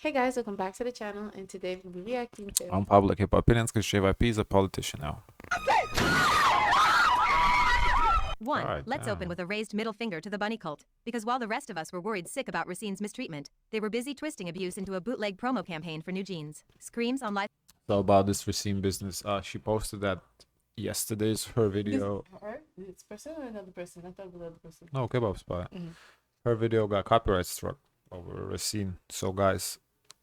Hey guys, welcome back to the channel, and today we'll be reacting to Unpopular hip hop opinions because JYP is a politician now. One, God let's damn. open with a raised middle finger to the bunny cult, because while the rest of us were worried sick about Racine's mistreatment, they were busy twisting abuse into a bootleg promo campaign for new jeans. Screams on live. So about this Racine business, she posted that yesterday's her video. her. This person or another person? I thought it was another person. No, kebab spot. Mhm. Her video got copyright struck over Racine. So guys,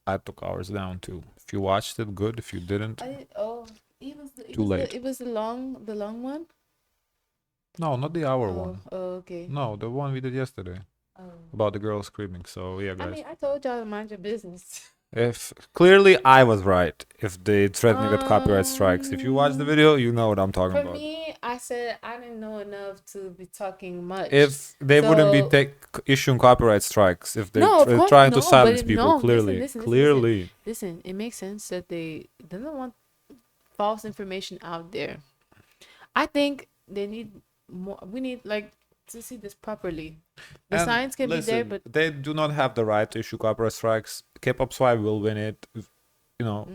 I took ours down too. If you watched it, good. If you didn't, It Too was late. The, it was the long one. no, not the hour Oh, one. okay. No, the one we did yesterday Oh. about the girl screaming. So yeah, I guys. mean, I told y'all to mind your business. If clearly I was right, if they threaten to get copyright strikes. If you watch the video, you know what I'm talking For about. me, I said I didn't know enough to be talking much. If they wouldn't be So- issuing copyright strikes, if they're No, of course, trying no, to silence but people, no, clearly, listen, clearly. Listen, it makes sense that they don't want false information out there. I think they need more. We need like to see this properly. The And science can be there, listen, but they do not have the right to issue copyright strikes. K-pop SWI will win it. You know,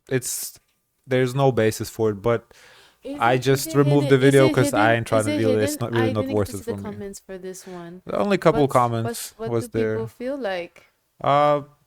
it's there's no basis for it. But I just removed the video because I ain't trying to deal. It's not really not worth it for me. Comments for this one. The only couple comments What was do people there. feel like?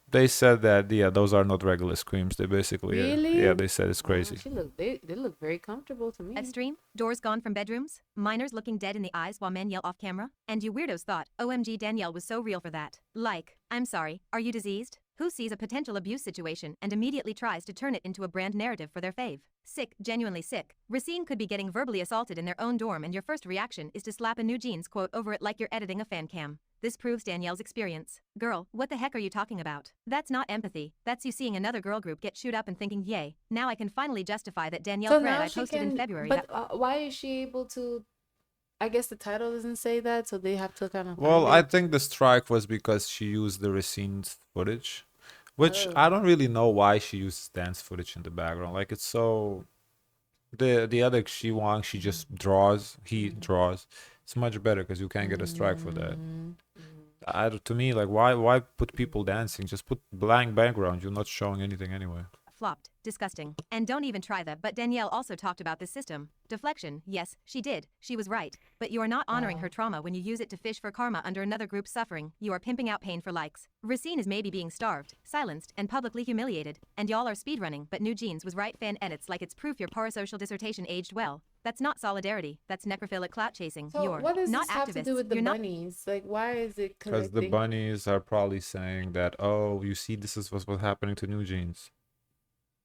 They said that those are not regular screams. They basically Really? yeah, they said it's crazy. They look very comfortable to me. Live stream, doors gone from bedrooms, minors looking dead in the eyes while men yell off camera, and you weirdos thought, OMG Danielle was so real for that. Like, I'm sorry, are you diseased? Who sees a potential abuse situation and immediately tries to turn it into a brand narrative for their fave? Sick, genuinely sick. Racine could be getting verbally assaulted in their own dorm and your first reaction is to slap a new jeans quote over it like you're editing a fan cam. This proves Danielle's experience. Girl, what the heck are you talking about? That's not empathy. That's you seeing another girl group get chewed up and thinking, yay, now I can finally justify that Danielle So thread now I she posted can, in February. but why is she able to? I guess the title doesn't say that, so they have to kind of. Well, find I it. think the strike was because she used the Racine's footage, which Oh. I don't really know why she uses dance footage in the background. Like it's so the other Xi Wang, she just draws, he draws. It's much better because you can't get a strike for that. To me, like why put people dancing? Just put blank background. You're not showing anything anyway. Flopped. Disgusting. And don't even try that. But Danielle also talked about this system. Deflection. Yes, she did. She was right. But you are not honoring her trauma when you use it to fish for karma under another group's suffering. You are pimping out pain for likes. Racine is maybe being starved, silenced, and publicly humiliated. And y'all are speedrunning, but New Jeans was right fan edits like it's proof your parasocial dissertation aged well. That's not solidarity. That's necrophilic clout chasing. So You're what does not this have to do activists. with the You're not bunnies? Like, why is it Because the connecting? bunnies are probably saying that, oh, you see, this is what's happening to New Jeans.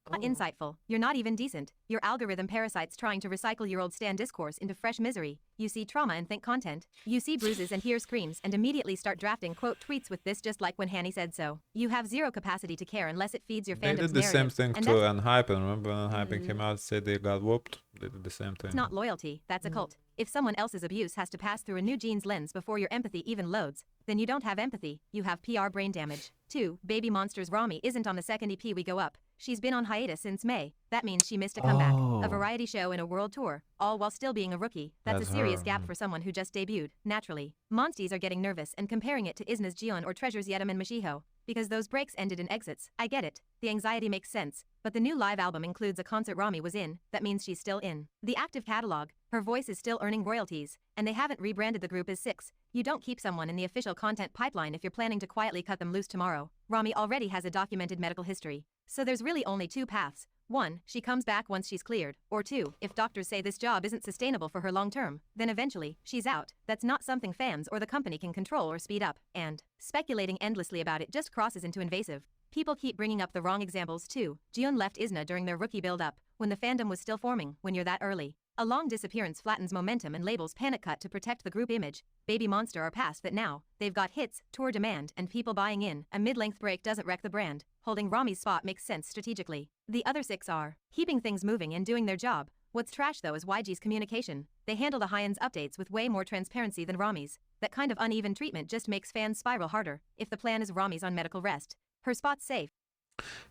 Oh. insightful. You're not even decent. Your algorithm parasites trying to recycle your old stand discourse into fresh misery. You see trauma and think content. You see bruises and hear screams and immediately start drafting quote tweets with this just like when Hanny said so. You have zero capacity to care unless it feeds your They fandom's did the same narrative. thing And to that's Unhypen. Remember when Unhypen came out, said they got whooped? They did the same thing. not loyalty, that's a cult. If someone else's abuse has to pass through a New Jeans lens before your empathy even loads, then you don't have empathy, you have PR brain damage. 2. Baby Monster's Rami isn't on the second EP We Go Up. She's been on hiatus since May. That means she missed a comeback, a variety show and a world tour, all while still being a rookie. That's a serious her. gap for someone who just debuted. Naturally, Monsties are getting nervous and comparing it to Isna's Jion or Treasure's Yetum and Mashiho. Because those breaks ended in exits. I get it. The anxiety makes sense. But the new live album includes a concert Rami was in. That means she's still in the active catalog. Her voice is still earning royalties. And they haven't rebranded the group as Six. You don't keep someone in the official content pipeline if you're planning to quietly cut them loose tomorrow. Rami already has a documented medical history. So there's really only two paths. 1. She comes back once she's cleared. Or 2. If doctors say this job isn't sustainable for her long term, then eventually, she's out. That's not something fans or the company can control or speed up. And speculating endlessly about it just crosses into invasive. People keep bringing up the wrong examples too. Jion left Isna during their rookie build-up, when the fandom was still forming, when you're that early. A long disappearance flattens momentum and labels panic cut to protect the group image. Baby Monster are past that now. They've got hits, tour demand, and people buying in. A mid-length break doesn't wreck the brand. Holding Rami's spot makes sense strategically. The other 6 are keeping things moving and doing their job. What's trash though is YG's communication. They handle the high-ends updates with way more transparency than Rami's. That kind of uneven treatment just makes fans spiral harder. If the plan is Rami's on medical rest, her spot's safe.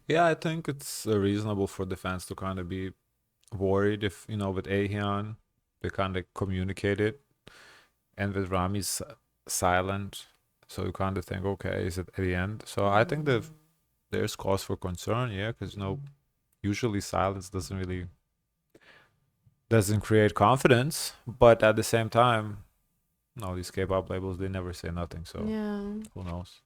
Yeah, I think it's reasonable for the fans to kind of be worried if, with Ahyun, they kind of communicate it. And with Rami's silent. So you kind of think, okay, is it at the end? So I think the there's cause for concern, yeah, because usually silence doesn't create confidence, but at the same time, no, these K-pop labels, they never say nothing, so Yeah. who knows?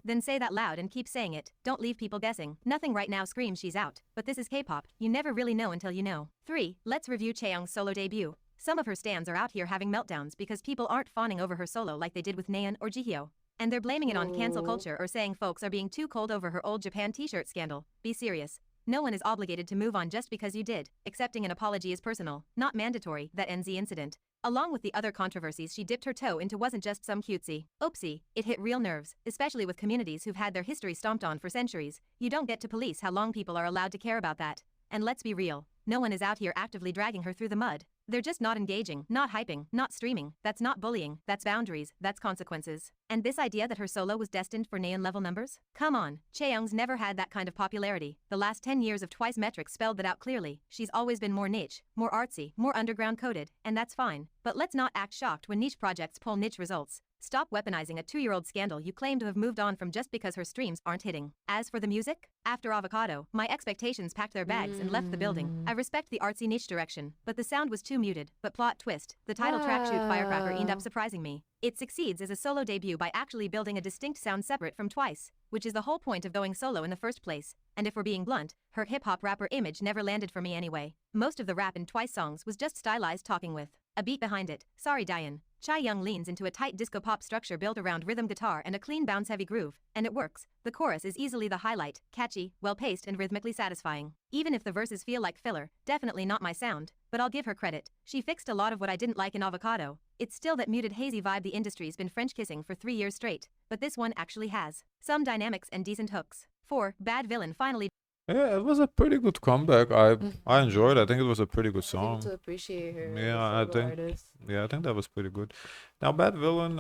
Then say that loud and keep saying it. Don't leave people guessing. Nothing right now screams she's out, but this is K-pop. You never really know until you know. 3. Let's review Chaeyoung's solo debut. Some of her stans are out here having meltdowns because people aren't fawning over her solo like they did with Nayeon or Jihyo. And they're blaming it on cancel culture or saying folks are being too cold over her old Japan t-shirt scandal. Be serious. No one is obligated to move on just because you did. Accepting an apology is personal, not mandatory. That ends the incident. Along with the other controversies she dipped her toe into wasn't just some cutesy oopsie, it hit real nerves, especially with communities who've had their history stomped on for centuries. You don't get to police how long people are allowed to care about that. And let's be real, no one is out here actively dragging her through the mud. They're just not engaging, not hyping, not streaming. That's not bullying, that's boundaries, that's consequences. And this idea that her solo was destined for Nayeon level numbers? Come on, Chaeyoung's never had that kind of popularity. The last 10 years of Twice metrics spelled that out clearly. She's always been more niche, more artsy, more underground coded, and that's fine. But let's not act shocked when niche projects pull niche results. Stop weaponizing a 2-year-old scandal you claim to have moved on from just because her streams aren't hitting. As for the music, after Avocado, my expectations packed their bags and left the building. I respect the artsy niche direction, but the sound was too muted. But plot twist, the title track Shoot Firecracker ended up surprising me. It succeeds as a solo debut by actually building a distinct sound separate from Twice, which is the whole point of going solo in the first place. And if we're being blunt, her hip-hop rapper image never landed for me anyway. Most of the rap in Twice songs was just stylized talking with a beat behind it. Sorry Diane. Chaeyoung leans into a tight disco pop structure built around rhythm guitar and a clean bounce heavy groove, and it works. The chorus is easily the highlight, catchy, well-paced and rhythmically satisfying. Even if the verses feel like filler, definitely not my sound, but I'll give her credit. She fixed a lot of what I didn't like in Avocado. It's still that muted hazy vibe the industry's been French kissing for 3 years straight, but this one actually has some dynamics and decent hooks. 4. Bad Villain finally. Yeah, it was a pretty good comeback. I enjoyed it. I think it was a pretty good I think song. to appreciate her. Yeah, as a I solo think artist. yeah, I think that was pretty good. Now, Bad Villain,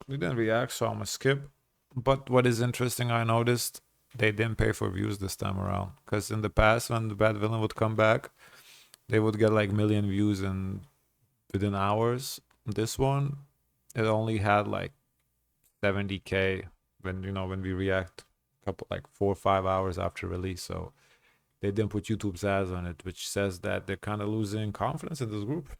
we didn't react, so I'm gonna skip. But what is interesting, I noticed they didn't pay for views this time around. Because in the past, when the Bad Villain would come back, they would get like million views within hours. This one, it only had like 70K when we react couple like 4 or 5 hours after release. So they didn't put YouTube's ads on it, which says that they're kind of losing confidence in this group.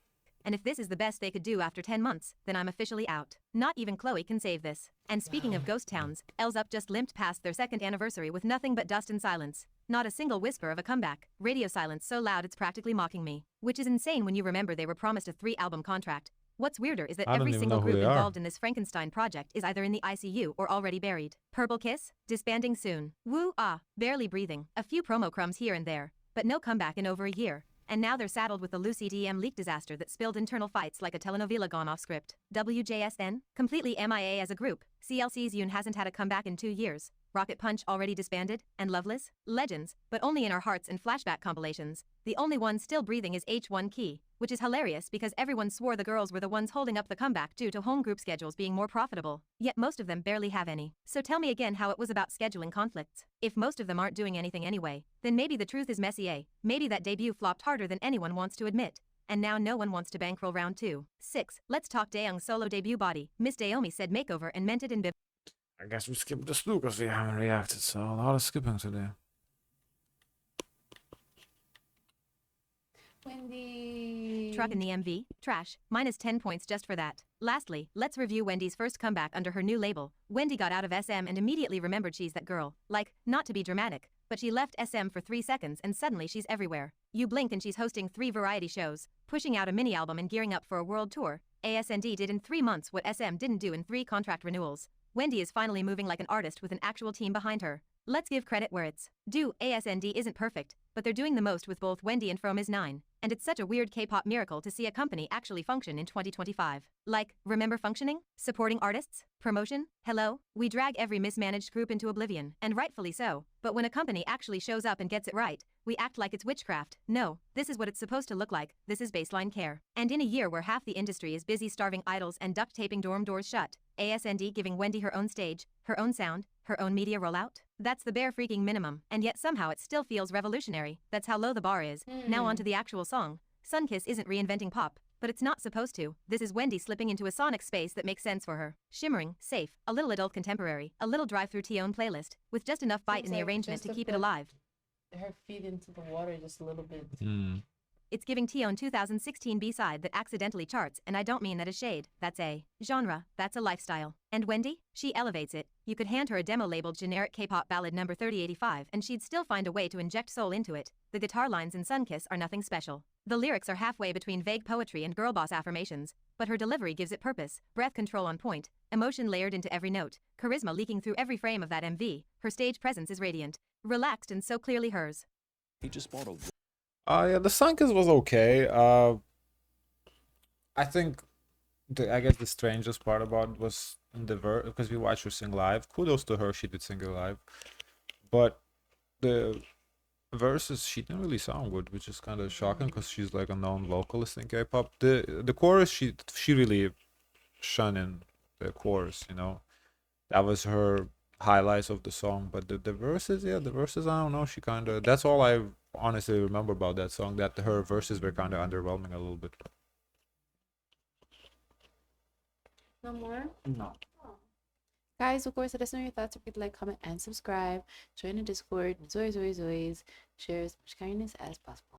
And if this is the best they could do after 10 months, then I'm officially out. Not even Chloe can save this. And speaking of ghost towns, L's Up just limped past their second anniversary with nothing but dust and silence. Not a single whisper of a comeback. Radio silence so loud it's practically mocking me. Which is insane when you remember they were promised a 3-album contract. What's weirder is that I don't every even single know who group they are. involved in this Frankenstein project is either in the ICU or already buried. Purple Kiss? Disbanding soon. Woo ah, barely breathing. A few promo crumbs here and there, but no comeback in over a year. And now they're saddled with the Lucy DM leak disaster that spilled internal fights like a telenovela gone off script. WJSN? Completely MIA as a group. CLC's Yoon hasn't had a comeback in 2 years. Rocket Punch already disbanded, and Loveless? Legends, but only in our hearts and flashback compilations. The only one still breathing is H1 Key, which is hilarious because everyone swore the girls were the ones holding up the comeback due to home group schedules being more profitable. Yet most of them barely have any. So tell me again how it was about scheduling conflicts. If most of them aren't doing anything anyway, then maybe the truth is Messier. Maybe that debut flopped harder than anyone wants to admit. And now no one wants to bankroll round 2. 6. Let's talk Daeyoung's solo debut body. Miss Daomi said makeover and meant it in I guess we skipped this too because we haven't reacted, so a lot of skipping today. Wendy. Truck in the MV, trash, minus 10 points just for that. Lastly, let's review Wendy's first comeback under her new label. Wendy got out of SM and immediately remembered she's that girl. Like, not to be dramatic, but she left SM for 3 seconds and suddenly she's everywhere. You blink and she's hosting 3 variety shows, pushing out a mini album and gearing up for a world tour. ASND did in 3 months what SM didn't do in 3 contract renewals. Wendy is finally moving like an artist with an actual team behind her. Let's give credit where it's due. ASND isn't perfect, but they're doing the most with both Wendy and From is 9. And it's such a weird K-pop miracle to see a company actually function in 2025. Like, remember functioning? Supporting artists? Promotion? Hello? We drag every mismanaged group into oblivion, and rightfully so. But when a company actually shows up and gets it right, we act like it's witchcraft. No, this is what it's supposed to look like. This is baseline care. And in a year where half the industry is busy starving idols and duct taping dorm doors shut, ASND giving Wendy her own stage, her own sound, her own media rollout? That's the bare freaking minimum, and yet somehow it still feels revolutionary. That's how low the bar is. Now on to the actual song. Sunkiss isn't reinventing pop, But it's not supposed to. This is Wendy slipping into a sonic space that makes sense for her. Shimmering, safe, a little adult contemporary, a little drive-through T-own playlist, with just enough bite in Seems the like arrangement just to to keep it put alive. her feet into the water just a little bit. It's giving T-own 2016 B-side that accidentally charts, and I don't mean that as shade. That's a genre, that's a lifestyle. And Wendy? She elevates it. You could hand her a demo labeled generic K-pop ballad number 3085 and she'd still find a way to inject soul into it. The guitar lines in Sunkiss are nothing special. The lyrics are halfway between vague poetry and girlboss affirmations, but her delivery gives it purpose, breath control on point, emotion layered into every note, charisma leaking through every frame of that MV. Her stage presence is radiant, relaxed and so clearly hers. He just bought a Yeah, the Sunkiss was okay. I think I guess the strangest part about it was in the verse, because we watched her sing live. Kudos to her, she did sing it live. But the verses, she didn't really sound good, which is kind of shocking because she's like a known vocalist in K-pop. The chorus, she really shone in the chorus, you know. That was her highlights of the song. But the verses, yeah, the verses, I don't know. She kind of, that's all I honestly remember about that song, that her verses were kind of underwhelming a little bit. No more? no. Guys, of course, let us know your thoughts. Repeat, like, comment, and subscribe. Join the Discord. Zoys, zoys, zoys. Share as much kindness as possible.